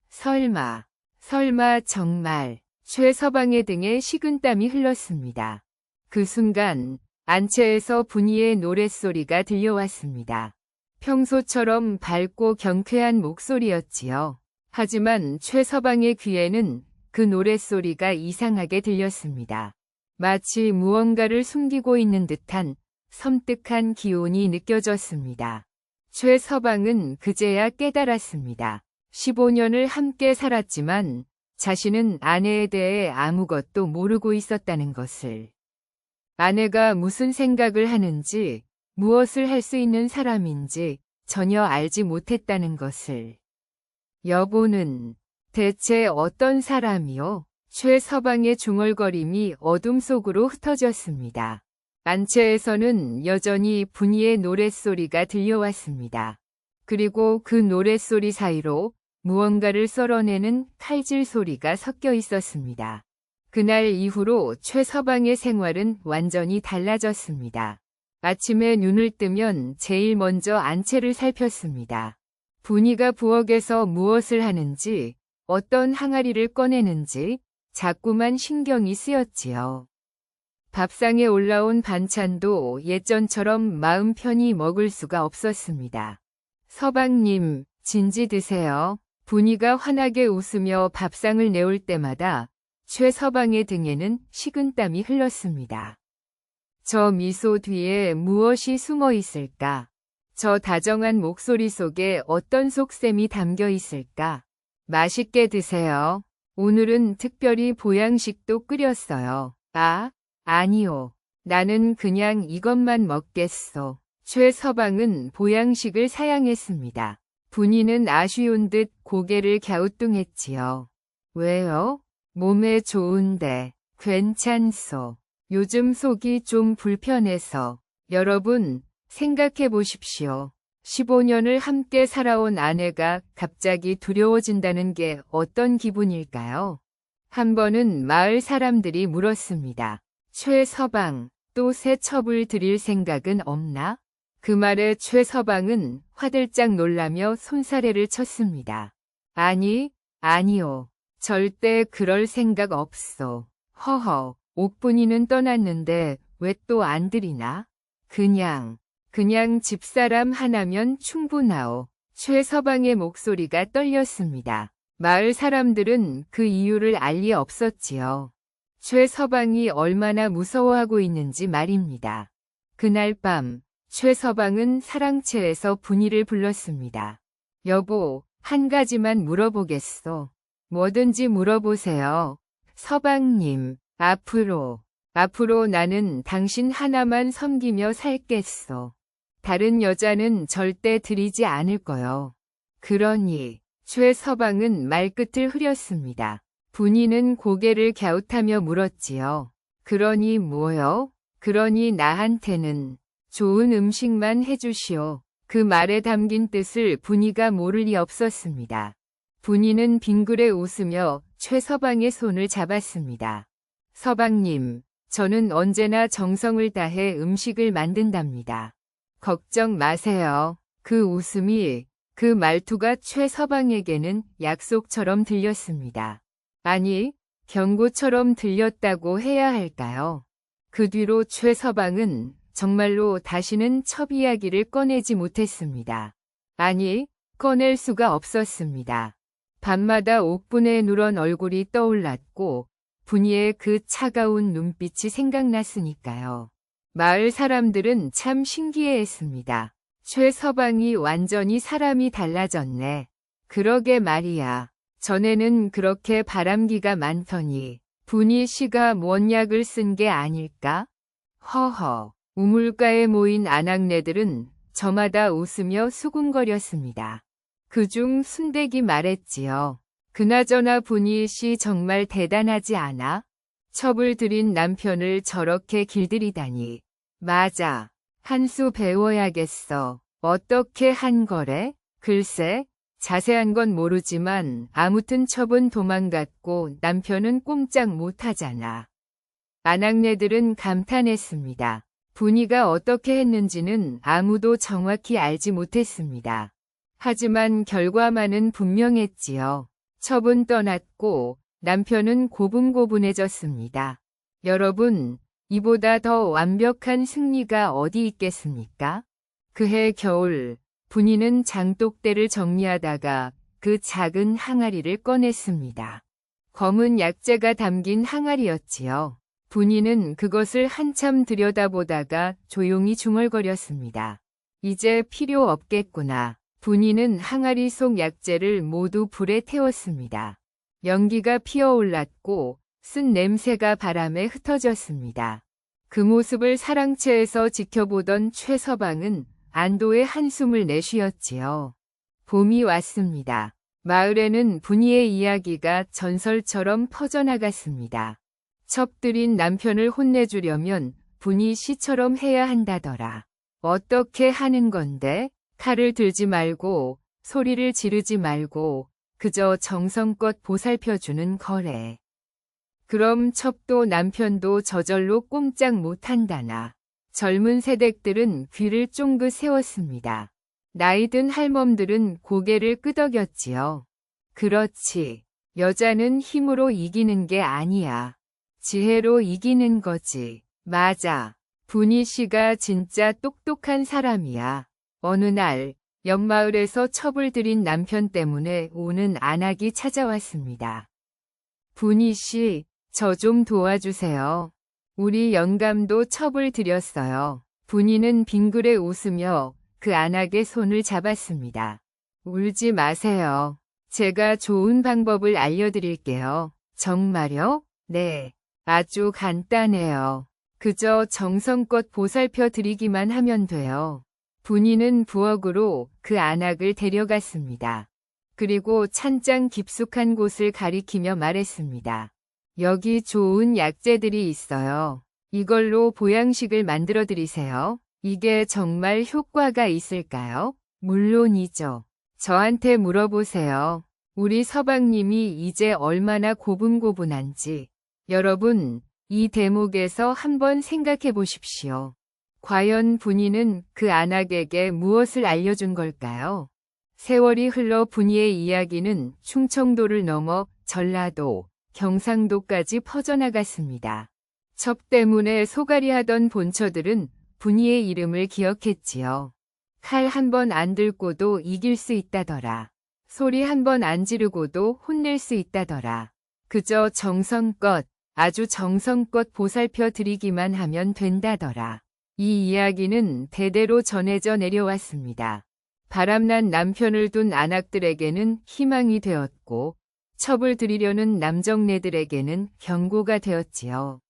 설마 정말. 최서방의 등에 식은땀이 흘렀습니다. 그 순간 안채에서 분이의 노랫소리가 들려왔습니다. 평소처럼 밝고 경쾌한 목소리였지요. 하지만 최서방의 귀에는 그 노랫소리가 이상하게 들렸습니다. 마치 무언가를 숨기고 있는 듯한 섬뜩한 기운이 느껴졌습니다. 최서방은 그제야 깨달았습니다. 15년을 함께 살았지만 자신은 아내에 대해 아무것도 모르고 있었다는 것을. 아내가 무슨 생각을 하는지, 무엇을 할 수 있는 사람인지 전혀 알지 못했다는 것을. 여보는 대체 어떤 사람이요? 최서방의 중얼거림이 어둠 속으로 흩어졌습니다. 안채에서는 여전히 분이의 노랫소리가 들려왔습니다. 그리고 그 노랫소리 사이로 무언가를 썰어내는 칼질 소리가 섞여 있었습니다. 그날 이후로 최서방의 생활은 완전히 달라졌습니다. 아침에 눈을 뜨면 제일 먼저 안채를 살폈습니다. 분이가 부엌에서 무엇을 하는지, 어떤 항아리를 꺼내는지 자꾸만 신경이 쓰였지요. 밥상에 올라온 반찬도 예전처럼 마음 편히 먹을 수가 없었습니다. 서방님, 진지 드세요. 분이가 환하게 웃으며 밥상을 내올 때마다 최서방의 등에는 식은땀이 흘렀습니다. 저 미소 뒤에 무엇이 숨어 있을까? 저 다정한 목소리 속에 어떤 속셈이 담겨 있을까? 맛있게 드세요. 오늘은 특별히 보양식도 끓였어요. 아, 아니요. 나는 그냥 이것만 먹겠소. 최서방은 보양식을 사양했습니다. 분이는 아쉬운 듯 고개를 갸우뚱했지요. 왜요? 몸에 좋은데. 괜찮소. 요즘 속이 좀 불편해서. 여러분, 생각해 보십시오. 15년을 함께 살아온 아내가 갑자기 두려워진다는 게 어떤 기분일까요? 한 번은 마을 사람들이 물었습니다. 최서방, 또 새 첩을 들일 생각은 없나? 그 말에 최서방은 화들짝 놀라며 손사래를 쳤습니다. 아니요. 절대 그럴 생각 없소. 허허, 옥분이는 떠났는데 왜 또 안 들이나? 그냥 집사람 하나면 충분하오. 최서방의 목소리가 떨렸습니다. 마을 사람들은 그 이유를 알 리 없었지요. 최서방이 얼마나 무서워하고 있는지 말입니다. 그날 밤, 최서방은 사랑채에서 분이를 불렀습니다. 여보, 한 가지만 물어보겠소. 뭐든지 물어보세요. 서방님, 앞으로 나는 당신 하나만 섬기며 살겠소. 다른 여자는 절대 들이지 않을 거요. 그러니, 최서방은 말끝을 흐렸습니다. 분이는 고개를 갸웃하며 물었지요. 그러니 뭐요? 그러니 나한테는 좋은 음식만 해주시오. 그 말에 담긴 뜻을 분이가 모를 리 없었습니다. 분이는 빙그레 웃으며 최서방의 손을 잡았습니다. 서방님, 저는 언제나 정성을 다해 음식을 만든답니다. 걱정 마세요. 그 웃음이, 그 말투가 최서방에게는 약속처럼 들렸습니다. 아니, 경고처럼 들렸다고 해야 할까요? 그 뒤로 최서방은 정말로 다시는 첩 이야기를 꺼내지 못했습니다. 아니, 꺼낼 수가 없었습니다. 밤마다 옥분에 누런 얼굴이 떠올랐고 분이의 그 차가운 눈빛이 생각났으니까요. 마을 사람들은 참 신기해했습니다. 최서방이 완전히 사람이 달라졌네. 그러게 말이야. 전에는 그렇게 바람기가 많더니 분이 씨가 뭔 약을 쓴 게 아닐까? 허허. 우물가에 모인 아낙네들은 저마다 웃으며 수군거렸습니다. 그중 순대기 말했지요. 그나저나 분이 씨 정말 대단하지 않아? 첩을 들인 남편을 저렇게 길들이다니. 맞아. 한 수 배워야겠어. 어떻게 한 거래? 글쎄, 자세한 건 모르지만 아무튼 첩은 도망갔고 남편은 꼼짝 못하잖아. 아낙네들은 감탄했습니다. 분이가 어떻게 했는지는 아무도 정확히 알지 못했습니다. 하지만 결과만은 분명했지요. 첩은 떠났고 남편은 고분고분해졌습니다. 여러분, 이보다 더 완벽한 승리가 어디 있겠습니까? 그해 겨울, 분이는 장독대를 정리하다가 그 작은 항아리를 꺼냈습니다. 검은 약재가 담긴 항아리였지요. 분이는 그것을 한참 들여다보다가 조용히 중얼거렸습니다. 이제 필요 없겠구나. 분이는 항아리 속 약재를 모두 불에 태웠습니다. 연기가 피어올랐고 쓴 냄새가 바람에 흩어졌습니다. 그 모습을 사랑채에서 지켜보던 최서방은 안도의 한숨을 내쉬었지요. 봄이 왔습니다. 마을에는 분이의 이야기가 전설처럼 퍼져나갔습니다. 첩들인 남편을 혼내주려면 분이 씨처럼 해야 한다더라. 어떻게 하는 건데? 칼을 들지 말고 소리를 지르지 말고 그저 정성껏 보살펴주는 거래. 그럼 첩도 남편도 저절로 꼼짝 못한다나. 젊은 세댁들은 귀를 쫑긋 세웠습니다. 나이든 할멈들은 고개를 끄덕였지요. 그렇지. 여자는 힘으로 이기는 게 아니야. 지혜로 이기는 거지. 맞아. 분이 씨가 진짜 똑똑한 사람이야. 어느 날 옆마을에서 첩을 들인 남편 때문에 우는 안악이 찾아왔습니다. 분이 씨, 저 좀 도와주세요. 우리 영감도 첩을 들였어요. 분이는 빙그레 웃으며 그 안악의 손을 잡았습니다. 울지 마세요. 제가 좋은 방법을 알려드릴게요. 정말요? 네. 아주 간단해요. 그저 정성껏 보살펴 드리기만 하면 돼요. 분이는 부엌으로 그 안악을 데려갔습니다. 그리고 찬장 깊숙한 곳을 가리키며 말했습니다. 여기 좋은 약재들이 있어요. 이걸로 보양식을 만들어 드리세요. 이게 정말 효과가 있을까요? 물론이죠. 저한테 물어보세요. 우리 서방님이 이제 얼마나 고분고분한지. 여러분, 이 대목에서 한번 생각해 보십시오. 과연 분이는 그 안악에게 무엇을 알려준 걸까요? 세월이 흘러 분이의 이야기는 충청도를 넘어 전라도, 경상도까지 퍼져나갔습니다. 첩 때문에 소갈이하던 본처들은 분이의 이름을 기억했지요. 칼 한 번 안 들고도 이길 수 있다더라. 소리 한 번 안 지르고도 혼낼 수 있다더라. 그저 정성껏, 아주 정성껏 보살펴 드리기만 하면 된다더라. 이 이야기는 대대로 전해져 내려왔습니다. 바람난 남편을 둔 안악들에게는 희망이 되었고 첩을 들이려는 남정네들에게는 경고가 되었지요.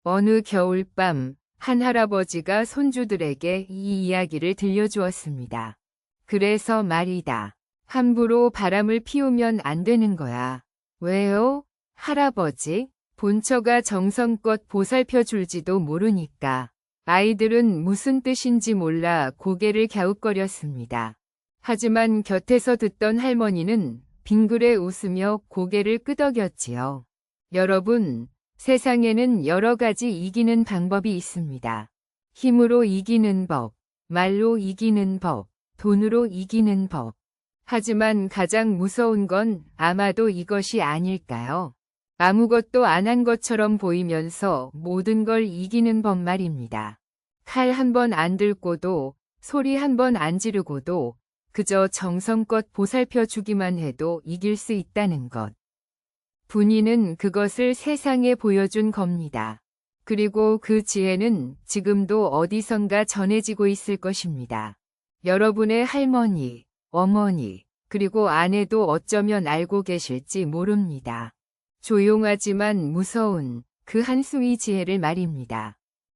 어느 겨울밤 한 할아버지가 손주들에게 이 이야기를 들려주었습니다. 그래서 말이다. 함부로 바람을 피우면 안 되는 거야. 왜요? 할아버지? 본처가 정성껏 보살펴 줄지도 모르니까. 아이들은 무슨 뜻인지 몰라 고개를 갸웃거렸습니다. 하지만 곁에서 듣던 할머니는 빙그레 웃으며 고개를 끄덕였지요. 여러분, 세상에는 여러 가지 이기는 방법이 있습니다. 힘으로 이기는 법, 말로 이기는 법, 돈으로 이기는 법. 하지만 가장 무서운 건 아마도 이것이 아닐까요? 아무것도 안 한 것처럼 보이면서 모든 걸 이기는 법 말입니다. 칼 한 번 안 들고도, 소리 한 번 안 지르고도 그저 정성껏 보살펴 주기만 해도 이길 수 있다는 것. 분이는 그것을 세상에 보여준 겁니다. 그리고 그 지혜는 지금도 어디선가 전해지고 있을 것입니다. 여러분의 할머니, 어머니, 그리고 아내도 어쩌면 알고 계실지 모릅니다. 조용하지만 무서운 그 한 수의 지혜를 말입니다.